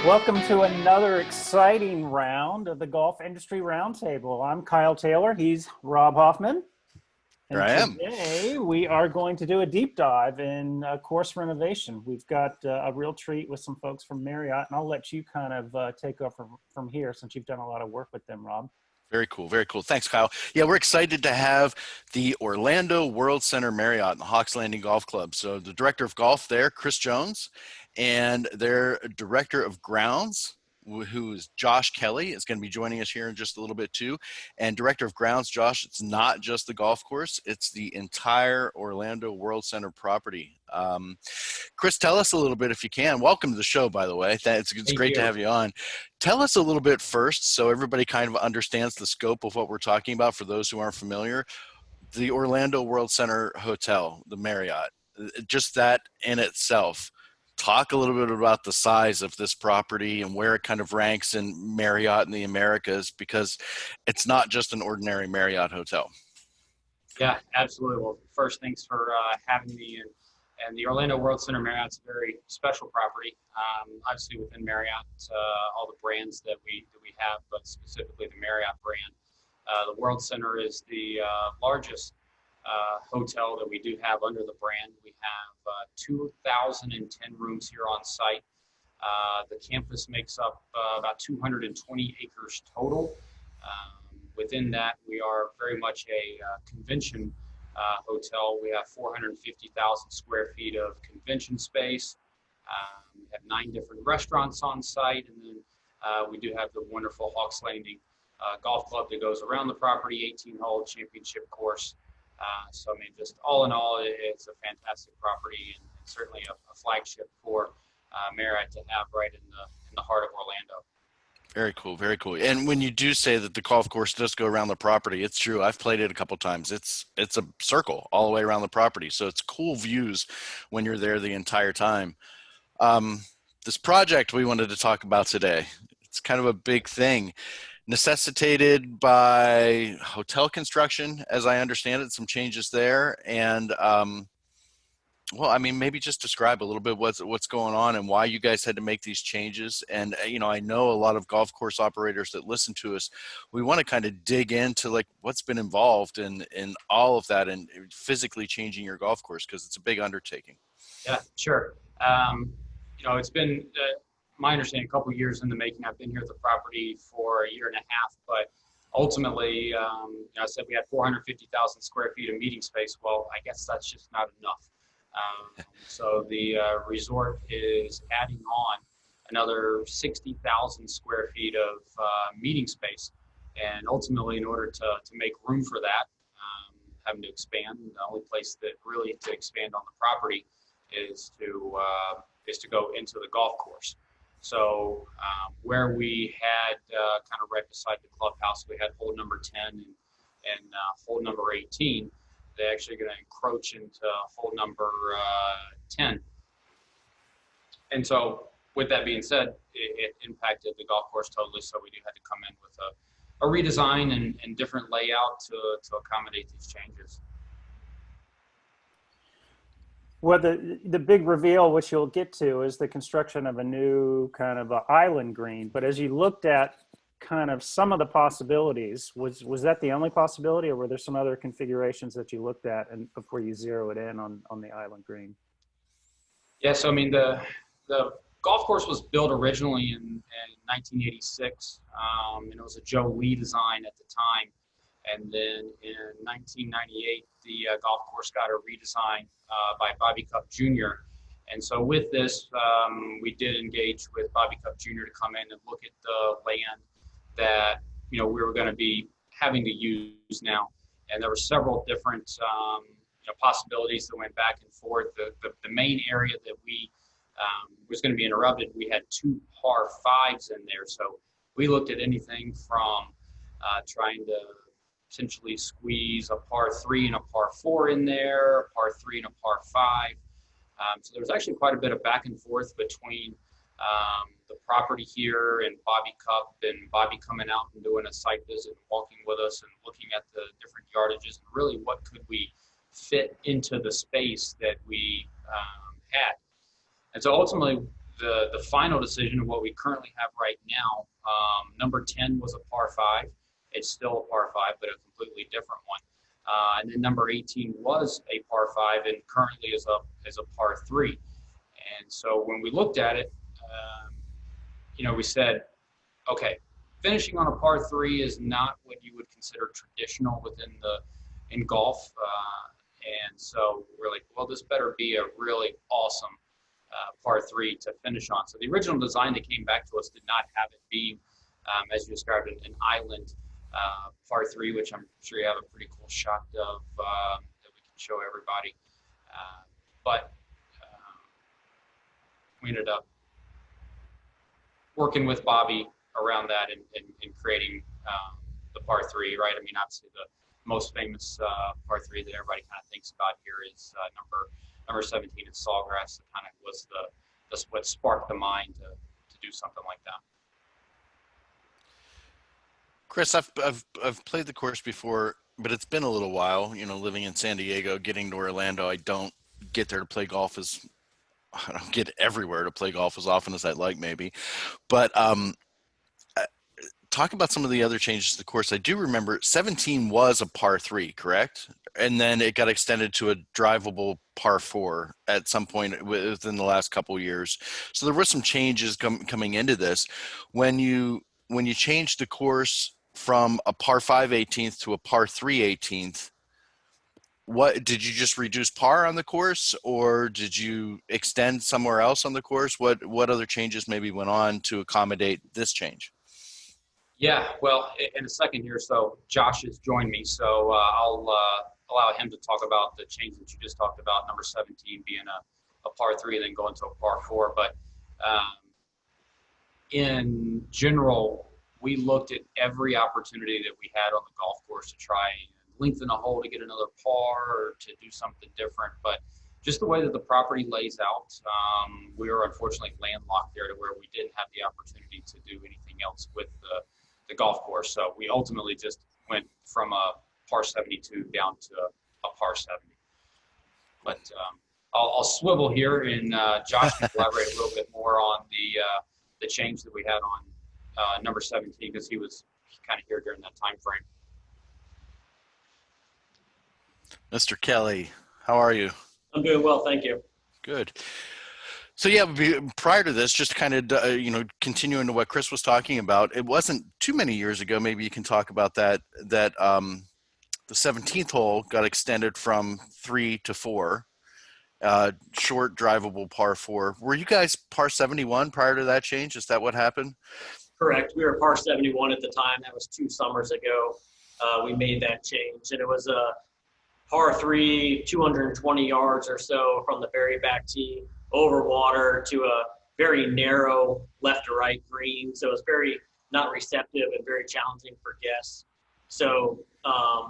Welcome to another exciting round of the Golf Industry Roundtable. I'm Kyle Taylor. He's Rob Hoffman. Here And I am. today we are going to do a deep dive in course renovation. We've got a real treat with some folks from Marriott, and I'll let you kind of take over from here since you've done a lot of work with them, Rob. Very cool. Very cool. Thanks, Kyle. Yeah, we're excited to have the Orlando World Center Marriott and the Hawks Landing Golf Club. So the director of golf there, Chris Jones, and their director of grounds, who is Josh Kelley, is going to be joining us here in just a little bit too. And director of grounds, Josh, it's not just the golf course, it's the entire Orlando World Center property. Chris, tell us a little bit if you can. Welcome to the show, by the way. It's Thank great to you. have you on. Tell us a little bit first so everybody kind of understands the scope of what we're talking about for those who aren't familiar. The Orlando World Center Hotel, the Marriott, just that in itself. Talk a little bit about the size of this property and where it kind of ranks in Marriott in the Americas, because it's not just an ordinary Marriott hotel. Yeah, absolutely. Well, first, thanks for having me. And the Orlando World Center Marriott's a very special property. Obviously, within Marriott, all the brands that we have, but specifically the Marriott brand. The World Center is the largest hotel that we do have under the brand. We have 2,010 rooms here on site. The campus makes up about 220 acres total. Within that, we are very much a convention hotel. We have 450,000 square feet of convention space. We have 9 different restaurants on site, and then we do have the wonderful Hawks Landing golf club that goes around the property, 18-hole championship course. So I mean, just all in all, it's a fantastic property and certainly a flagship for Marriott to have right in the heart of Orlando. Very cool. Very cool. And when you do say that the golf course does go around the property, it's true. I've played it a couple times. It's a circle all the way around the property. So it's cool views when you're there the entire time. This project we wanted to talk about today, it's kind of a big thing. Necessitated by hotel construction, as I understand it, some changes there. And well, I mean, maybe just describe a little bit what's going on and why you guys had to make these changes. And, you know, I know a lot of golf course operators that listen to us, we want to kind of dig into like what's been involved in all of that and physically changing your golf course, because it's a big undertaking. Yeah, sure. You know, it's been, my understanding, a couple of years in the making. I've been here at the property for a year and a half, but ultimately, you know, I said we had 450,000 square feet of meeting space. Well, I guess that's just not enough. So the resort is adding on another 60,000 square feet of meeting space. And ultimately, in order to make room for that, having to expand, the only place that really to expand on the property is to go into the golf course. So where we had kind of right beside the clubhouse, we had hole number 10 and hole number 18. They're actually going to encroach into hole number 10. And so with that being said, it impacted the golf course totally. So we do have to come in with a redesign and different layout to accommodate these changes. Well, the big reveal, which you'll get to, is the construction of a new kind of a island green. But as you looked at kind of some of the possibilities, was that the only possibility, or were there some other configurations that you looked at and before you zero it in on the island green? Yeah, so I mean the golf course was built originally in 1986, and it was a Joe Lee design at the time. And then in 1998, the golf course got a redesign by Bobby Cup Jr. And so with this, we did engage with Bobby Cup Jr. to come in and look at the land that, you know, we were going to be having to use now. And there were several different you know, possibilities that went back and forth. The main area that we was going to be interrupted, we had 2 par 5s in there. So we looked at anything from trying to essentially squeeze a par 3 and a par 4 in there, a par 3 and a par 5. So there was actually quite a bit of back and forth between the property here and Bobby Cup, and Bobby coming out and doing a site visit and walking with us and looking at the different yardages and really what could we fit into the space that we had. And so ultimately the final decision of what we currently have right now, number 10 was a par 5. It's still a par 5, but a completely different one. And then number 18 was a par 5 and currently is a par 3. And so when we looked at it, we said, okay, finishing on a par 3 is not what you would consider traditional in golf. And so we're like, well, this better be a really awesome par 3 to finish on. So the original design that came back to us did not have it be, as you described, an island par 3, which I'm sure you have a pretty cool shot of that we can show everybody. But we ended up working with Bobby around that and creating the par 3, right? I mean, obviously the most famous par 3 that everybody kind of thinks about here is number 17 at Sawgrass. That kind of was what sparked the mind to do something like that. Chris, I've played the course before, but it's been a little while. Living in San Diego, getting to Orlando, I don't get there to play golf I don't get everywhere to play golf as often as I'd like, maybe. But talk about some of the other changes to the course. I do remember 17 was a par 3, correct? And then it got extended to a drivable par 4 at some point within the last couple of years. So there were some changes coming into this. When you changed the course from a par 5 18th to a par 3 18th, what did you just reduce par on the course, or did you extend somewhere else on the course? What other changes maybe went on to accommodate this change? Yeah, well, in a second here, so Josh has joined me, so I'll allow him to talk about the change that you just talked about, number 17 being a par 3, then going to a par 4. But in general, we looked at every opportunity that we had on the golf course to try and lengthen a hole to get another par or to do something different. But just the way that the property lays out, we were unfortunately landlocked there to where we didn't have the opportunity to do anything else with the golf course. So we ultimately just went from a par 72 down to a par 70. But I'll swivel here, and Josh can elaborate a little bit more on the change that we had on number 17, because he was kind of here during that time frame. Mr. Kelley, how are you? I'm doing well, thank you. Good. So yeah, prior to this, just kind of continuing to what Chris was talking about, it wasn't too many years ago. Maybe you can talk about that. The 17th hole got extended from 3 to 4, short drivable par 4. Were you guys par 71 prior to that change? Is that what happened? Correct. We were par 71 at the time. That was 2 summers ago. We made that change, and it was a par 3, 220 yards or so from the very back tee over water to a very narrow left to right green. So it was very not receptive and very challenging for guests. So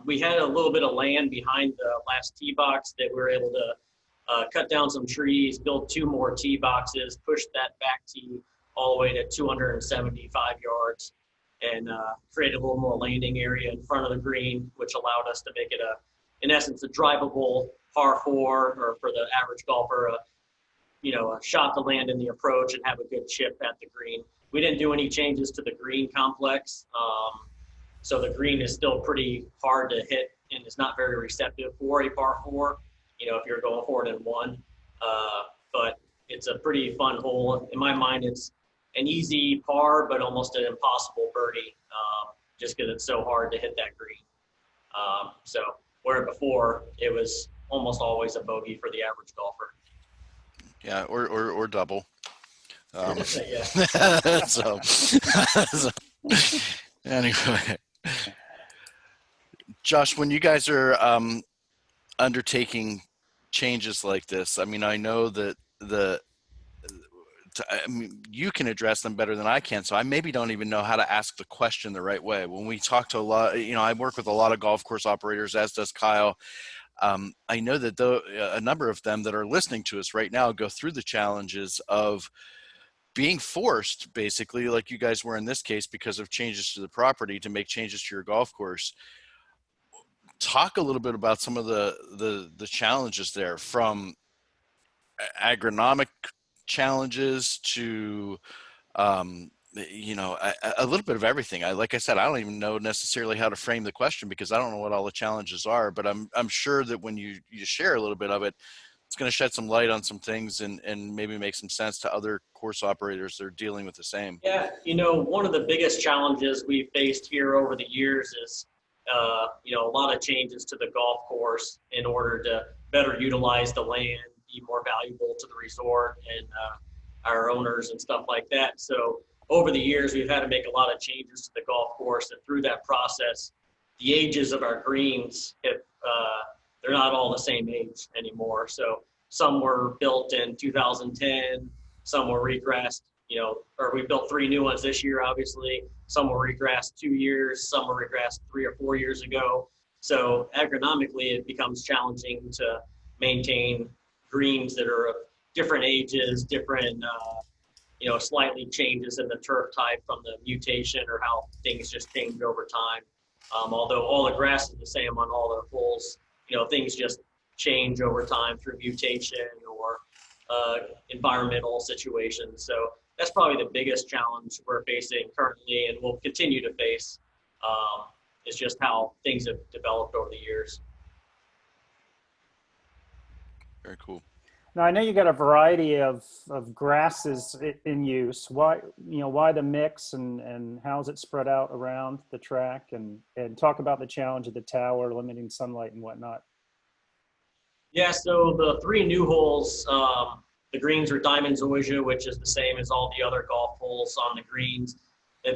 we had a little bit of land behind the last tee box that we were able to cut down some trees, build 2 more tee boxes, push that back tee all the way to 275 yards, and create a little more landing area in front of the green, which allowed us to make it in essence, a drivable par 4, or for the average golfer, a shot to land in the approach and have a good chip at the green. We didn't do any changes to the green complex, so the green is still pretty hard to hit and is not very receptive for a par 4. If you're going for it in 1, but it's a pretty fun hole. In my mind, it's an easy par, but almost an impossible birdie, just because it's so hard to hit that green. So where before it was almost always a bogey for the average golfer. Yeah, or double. Yeah. so anyway, Josh, when you guys are undertaking changes like this, I mean, I know that you can address them better than I can, so I maybe don't even know how to ask the question the right way. When we talk to a lot, I work with a lot of golf course operators, as does Kyle. I know that a number of them that are listening to us right now go through the challenges of being forced, basically, like you guys were in this case, because of changes to the property, to make changes to your golf course. Talk a little bit about some of the challenges there, from agronomic challenges to, a little bit of everything. Like I said, I don't even know necessarily how to frame the question because I don't know what all the challenges are, but I'm sure that when you share a little bit of it, it's going to shed some light on some things and maybe make some sense to other course operators that are dealing with the same. Yeah, one of the biggest challenges we've faced here over the years is, a lot of changes to the golf course in order to better utilize the land, be more valuable to the resort and our owners and stuff like that. So over the years, we've had to make a lot of changes to the golf course, and through that process, the ages of our greens, they're not all the same age anymore. So some were built in 2010, some were regrassed, or we built 3 new ones this year, obviously. Some were regrassed 2 years, some were regrassed 3 or 4 years ago. So agronomically, it becomes challenging to maintain greens that are of different ages, different, slightly changes in the turf type from the mutation or how things just change over time. Although all the grass is the same on all the holes, things just change over time through mutation or environmental situations. So that's probably the biggest challenge we're facing currently and will continue to face. It's just how things have developed over the years. Very cool. Now, I know you got a variety of grasses in use. Why the mix and how's it spread out around the track, and talk about the challenge of the tower, limiting sunlight and whatnot. Yeah, so the 3 new holes, the greens are diamond zoysia, which is the same as all the other golf holes on the greens.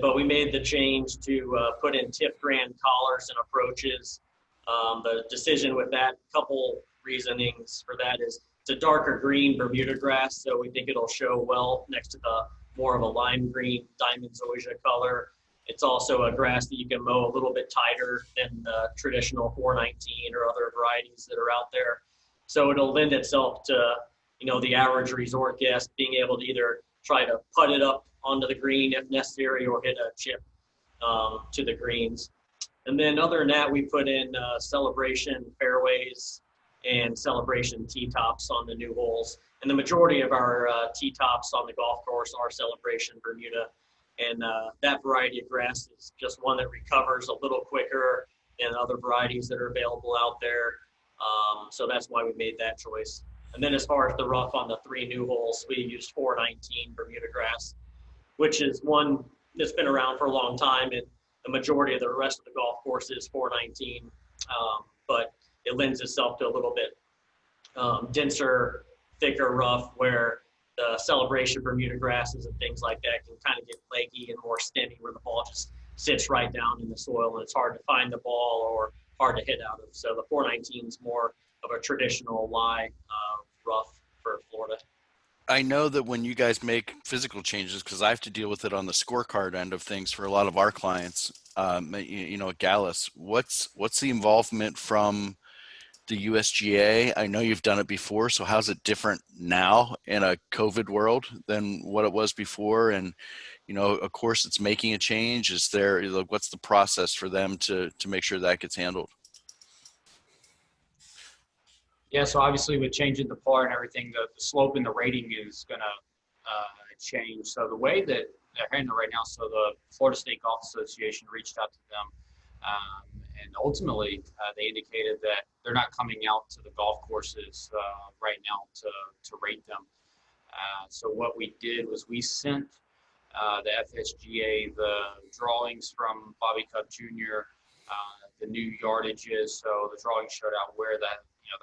But we made the change to put in tip grand collars and approaches. The decision with that, couple reasonings for that is it's a darker green Bermuda grass, so we think it'll show well next to the more of a lime green diamond zoysia color. It's also a grass that you can mow a little bit tighter than the traditional 419 or other varieties that are out there. So it'll lend itself to, the average resort guest being able to either try to putt it up onto the green if necessary or hit a chip to the greens. And then other than that, we put in celebration fairways and celebration tee tops on the new holes. And the majority of our tee tops on the golf course are celebration Bermuda. And that variety of grass is just one that recovers a little quicker than other varieties that are available out there. So that's why we made that choice. And then as far as the rough on the 3 new holes, we used 419 Bermuda grass, which is one that's been around for a long time. And the majority of the rest of the golf course is 419. But it lends itself to a little bit denser, thicker rough where the celebration Bermuda grasses and things like that can kind of get leggy and more stemmy where the ball just sits right down in the soil and it's hard to find the ball or hard to hit out of. So the 419 is more of a traditional lie rough for Florida. I know that when you guys make physical changes, because I have to deal with it on the scorecard end of things for a lot of our clients, at Gallus, what's the involvement from the USGA? I know you've done it before, so how's it different now in a COVID world than what it was before? And, of course, it's making a change. Is there, what's the process for them to make sure that gets handled? Yeah, so obviously with changing the par and everything, the slope and the rating is going to change. So the way that they're handling it right now, so the Florida State Golf Association reached out to them, and ultimately they indicated that they're not coming out to the golf courses right now to rate them. So what we did was we sent the FSGA the drawings from Bobby Cup Jr., the new yardages. So the drawings showed out where the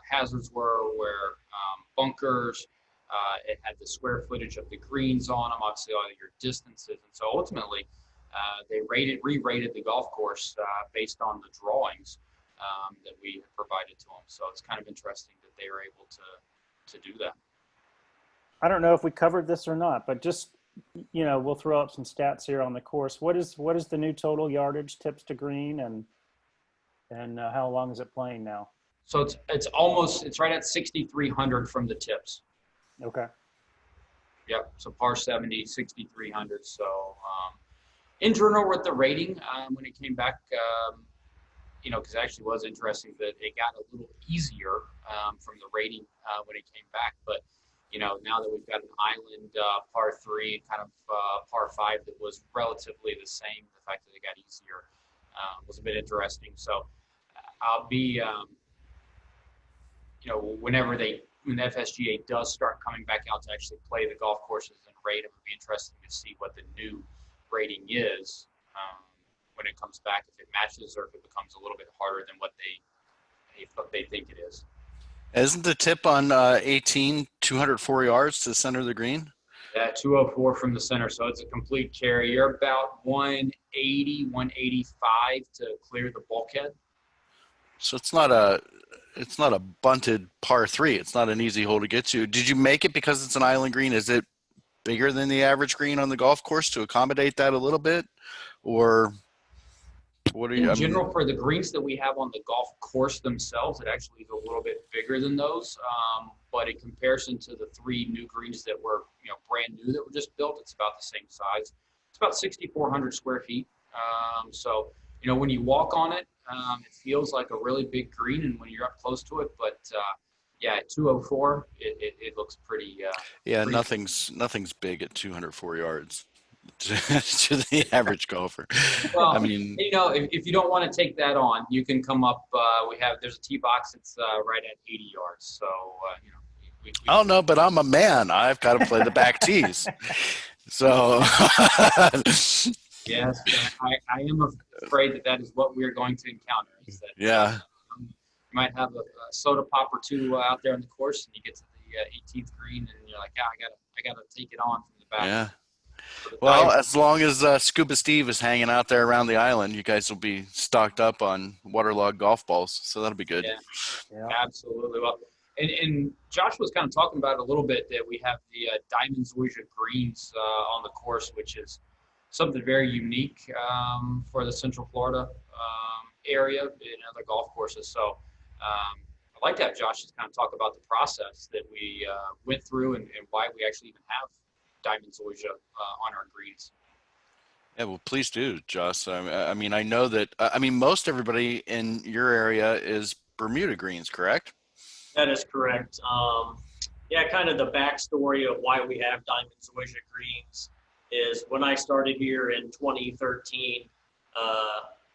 hazards were, where bunkers, it had the square footage of the greens on them, obviously all your distances. And so ultimately they re-rated the golf course based on the drawings that we provided to them. So it's kind of interesting that they were able to do that. I don't know if we covered this or not, but just, we'll throw up some stats here on the course. What is the new total yardage tips to green, and how long is it playing now? So it's right at 6,300 from the tips. Okay. Yep. So par 70, 6,300. So in general with the rating, when it came back, because it actually was interesting that it got a little easier from the rating when it came back. But now that we've got an island par 3, kind of par 5 that was relatively the same, the fact that it got easier was a bit interesting. So I'll be, when the FSGA does start coming back out to actually play the golf courses and rate them, it'll be interesting to see what the new rating is when it comes back, if it matches or if it becomes a little bit harder than what they think it is. Isn't the tip on 18 204 yards to the center of the green? Yeah, 204 from the center, so it's a complete carry. You're about 180, 185 to clear the bulkhead. So it's not a bunted par 3. It's not an easy hole to get to. Did you make it because it's an island green? Is it bigger than the average green on the golf course to accommodate that a little bit, or what are you? In general, for the greens that we have on the golf course themselves, it actually is a little bit bigger than those. But in comparison to the 3 new greens that were, brand new that were just built, it's about the same size. It's about 6,400 square feet. So, when you walk on it, it feels like a really big green, and when you're up close to it, but at 204, it looks pretty. Yeah, pretty nothing's big at 204 yards to the average golfer. Well, I mean, if you don't want to take that on, you can come up. There's a tee box that's right at 80 yards. So I don't know, but I'm a man. I've got to play the back tees. So yes, I am afraid that is what we're going to encounter. Is that, yeah. You might have a soda pop or two out there on the course, and you get to the 18th green, and you're like, I gotta take it on from the back. Yeah. Well, as long as Scuba Steve is hanging out there around the island, you guys will be stocked up on waterlogged golf balls, so that'll be good. Yeah. Absolutely. Well, and Josh was kind of talking about it a little bit, that we have the Diamond Zoysia greens on the course, which is something very unique for the Central Florida area and other golf courses. So I'd like to have Josh just kind of talk about the process that we went through and why we actually even have Diamond Zoysia on our greens. Yeah, well, please do, Josh. I mean, I know that, most everybody in your area is Bermuda greens, correct? That is correct. Kind of the backstory of why we have Diamond Zoysia greens is when I started here in 2013,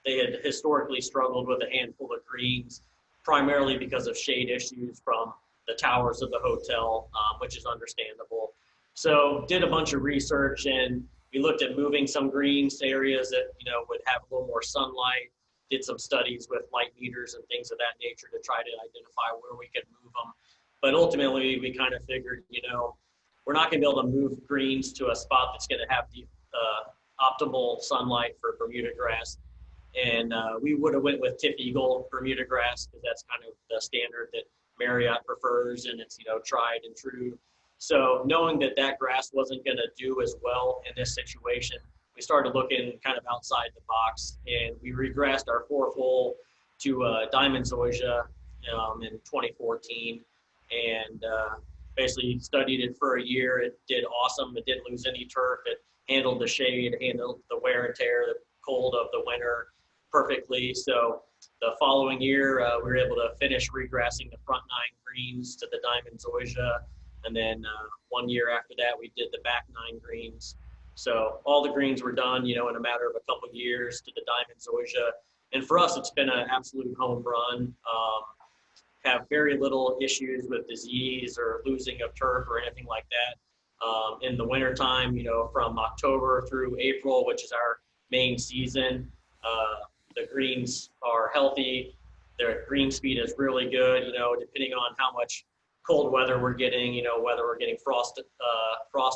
they had historically struggled with a handful of greens, primarily because of shade issues from the towers of the hotel, which is understandable. So did a bunch of research, and we looked at moving some greens to areas that, would have a little more sunlight, did some studies with light meters and things of that nature to try to identify where we could move them. But ultimately, we kind of figured, we're not going to be able to move greens to a spot that's going to have the optimal sunlight for Bermuda grass. And we would have went with tip eagle Bermuda grass because that's kind of the standard that Marriott prefers, and it's, tried and true. So knowing that grass wasn't going to do as well in this situation, we started looking kind of outside the box, and we regressed our 4th hole to Diamond Zoysia in 2014, and basically studied it for a year. It did awesome. It didn't lose any turf. It handled the shade, handled the wear and tear, the cold of the winter perfectly. So the following year, we were able to finish regrassing the front 9 greens to the Diamond Zoysia. And then 1 year after that, we did the back 9 greens. So all the greens were done, in a matter of a couple of years to the Diamond Zoysia. And for us, it's been an absolute home run. Have very little issues with disease or losing of turf or anything like that. In the wintertime, from October through April, which is our main season, the greens are healthy. Their green speed is really good, depending on how much cold weather we're getting, whether we're getting frost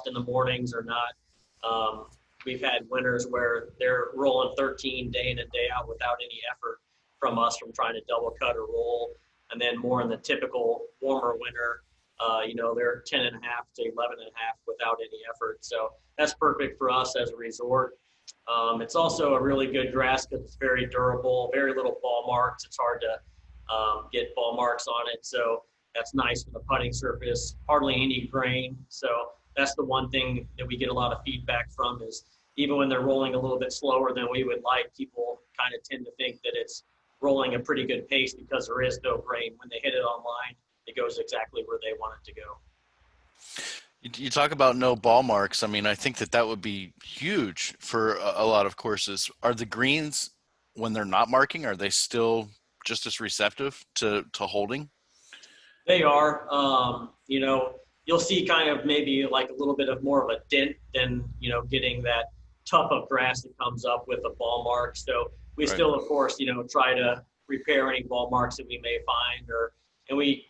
in the mornings or not. We've had winters where they're rolling 13 day in and day out without any effort from us from trying to double cut or roll. And then more in the typical warmer winter, they're 10 and a half to 11 and a half without any effort. So that's perfect for us as a resort. It's also a really good grass because it's very durable, very little ball marks. It's hard to get ball marks on it. So that's nice for the putting surface, hardly any grain. So that's the one thing that we get a lot of feedback from is even when they're rolling a little bit slower than we would like, people kind of tend to think that it's rolling a pretty good pace because there is no grain. When they hit it online, it goes exactly where they want it to go. You talk about no ball marks. I mean, I think that would be huge for a lot of courses. Are the greens, when they're not marking, are they still just as receptive to holding? They are. You'll see kind of maybe like a little bit of more of a dent than, getting that tuft of grass that comes up with a ball mark. So we Right. still, of course, try to repair any ball marks that we may find, and we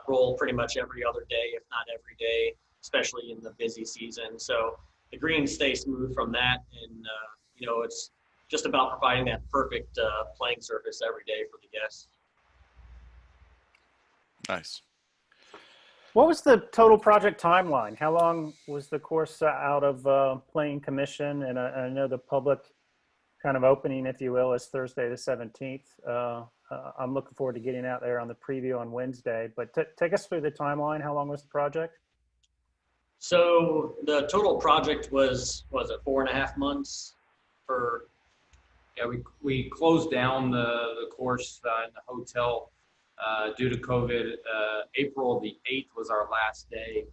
roll pretty much every other day, if not every day, especially in the busy season. So the greens stay smooth from that. And, it's just about providing that perfect playing surface every day for the guests. Nice. What was the total project timeline? How long was the course out of playing commission? And I know the public kind of opening, if you will, is Thursday the 17th. I'm looking forward to getting out there on the preview on Wednesday. But take us through the timeline. How long was the project? So the total project was it 4.5 months for? Yeah, we closed down the course in the hotel due to COVID. April the 8th was our last day.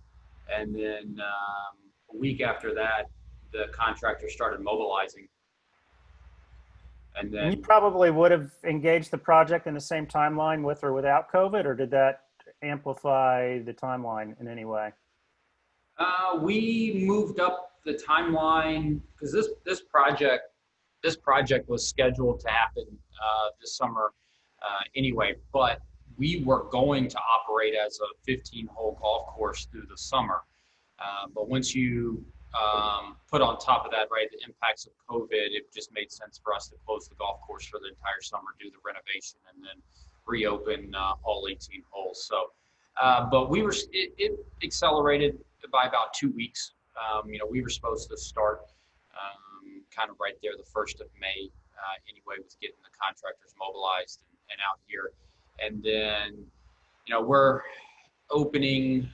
And then a week after that, the contractor started mobilizing. And then You probably would have engaged the project in the same timeline with or without COVID, or did that amplify the timeline in any way? we moved up the timeline because this project was scheduled to happen this summer anyway, but we were going to operate as a 15-hole golf course through the summer. But once you put on top of that, right, the impacts of COVID, it just made sense for us to close the golf course for the entire summer, do the renovation, and then reopen all 18 holes. So, but it accelerated by about 2 weeks. We were supposed to start kind of right there the 1st of May anyway, with getting the contractors mobilized and out here. And then, we're opening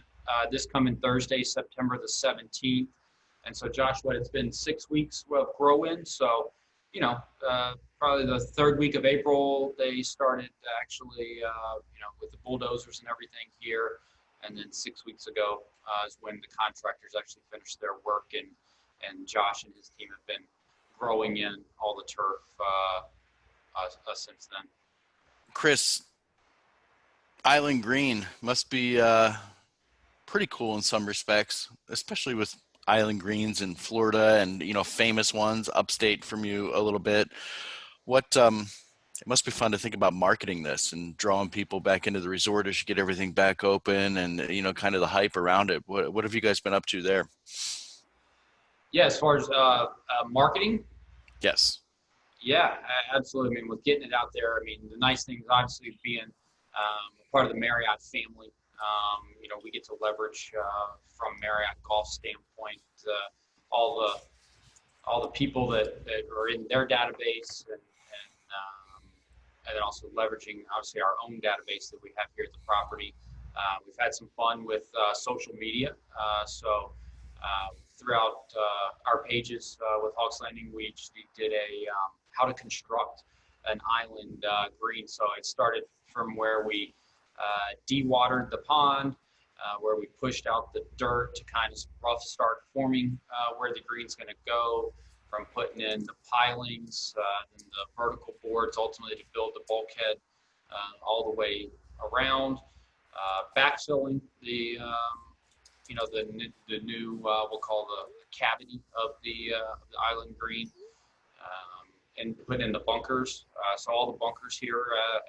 this coming Thursday, September the 17th. And so, Josh, it's been 6 weeks of grow-in. So, probably the 3rd week of April, they started actually, with the bulldozers and everything here. And then 6 weeks ago is when the contractors actually finished their work, and Josh and his team have been growing in all the turf since then. Chris, Island Green must be pretty cool in some respects, especially with island greens in Florida and, famous ones upstate from you a little bit. It must be fun to think about marketing this and drawing people back into the resort as you get everything back open and, kind of the hype around it. What have you guys been up to there? Yeah, as far as marketing? Yes. Yeah, absolutely. I mean, with getting it out there, the nice thing is obviously being part of the Marriott family. We get to leverage from Marriott Golf standpoint all the people that are in their database, and then also leveraging obviously our own database that we have here at the property. We've had some fun with social media. So throughout our pages with Hawks Landing, we actually did a how to construct an island green. So it started from where we de-watered the pond, where we pushed out the dirt to kind of rough start forming where the green's going to go, from putting in the pilings and the vertical boards, ultimately to build the bulkhead all the way around, backfilling the new we'll call the cavity of the island green, and put in the bunkers. So all the bunkers here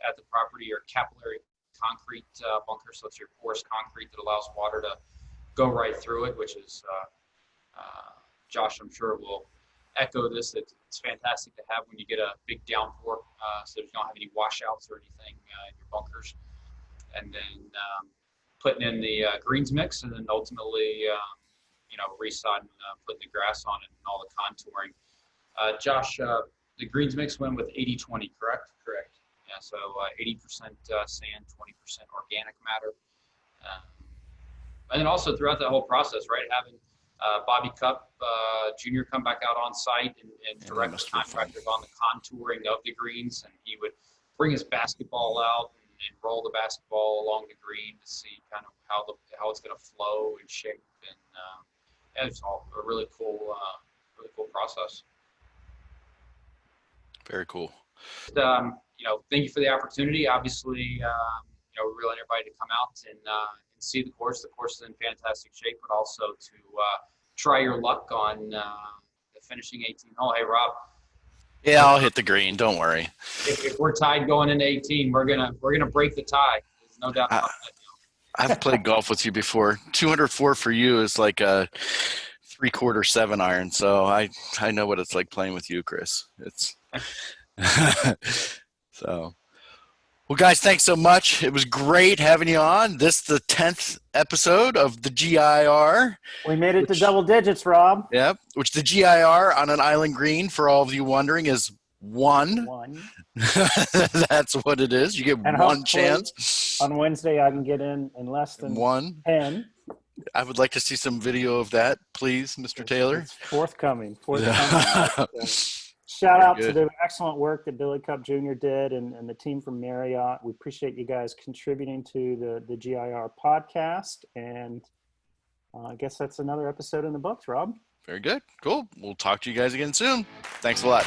at the property are capillary concrete bunkers. So it's your porous concrete that allows water to go right through it, which is, Josh, I'm sure will echo this. It's fantastic to have when you get a big downpour, so you don't have any washouts or anything in your bunkers. And then putting in the greens mix, and then ultimately, resodding, putting the grass on it and all the contouring. Josh, the greens mix went with 80-20, correct? Correct. Yeah, so 80% sand, 20% organic matter. And then also throughout that whole process, right, having Bobby Cup Jr. come back out on site and direct the contractors on the contouring of the greens, and he would bring his basketball out and and roll the basketball along the green to see kind of how it's going to flow and shape. And yeah, it's all a really cool process. Very cool. Thank you for the opportunity. Obviously, we really want everybody to come out and see the course. The course is in fantastic shape, but also to try your luck on the finishing 18 hole. Hey, Rob. Yeah, I'll hit the green. Don't worry. If we're tied going into 18, we're gonna break the tie. There's no doubt about that. I've played golf with you before. 204 for you is like a 3/4 7-iron. So I know what it's like playing with you, Chris. It's so. Well, guys, thanks so much. It was great having you on. This is the 10th episode of the GIR. We made it to double digits, Rob. Yep. Which the GIR on an island green, for all of you wondering, is 1. That's what it is. You get and one chance. On Wednesday, I can get in less than 10. I would like to see some video of that, please, Mr. Taylor. It's forthcoming. Shout out to the excellent work that Billy Cup Jr. did and the team from Marriott. We appreciate you guys contributing to the GIR podcast. And I guess that's another episode in the books, Rob. Very good. Cool. We'll talk to you guys again soon. Thanks a lot.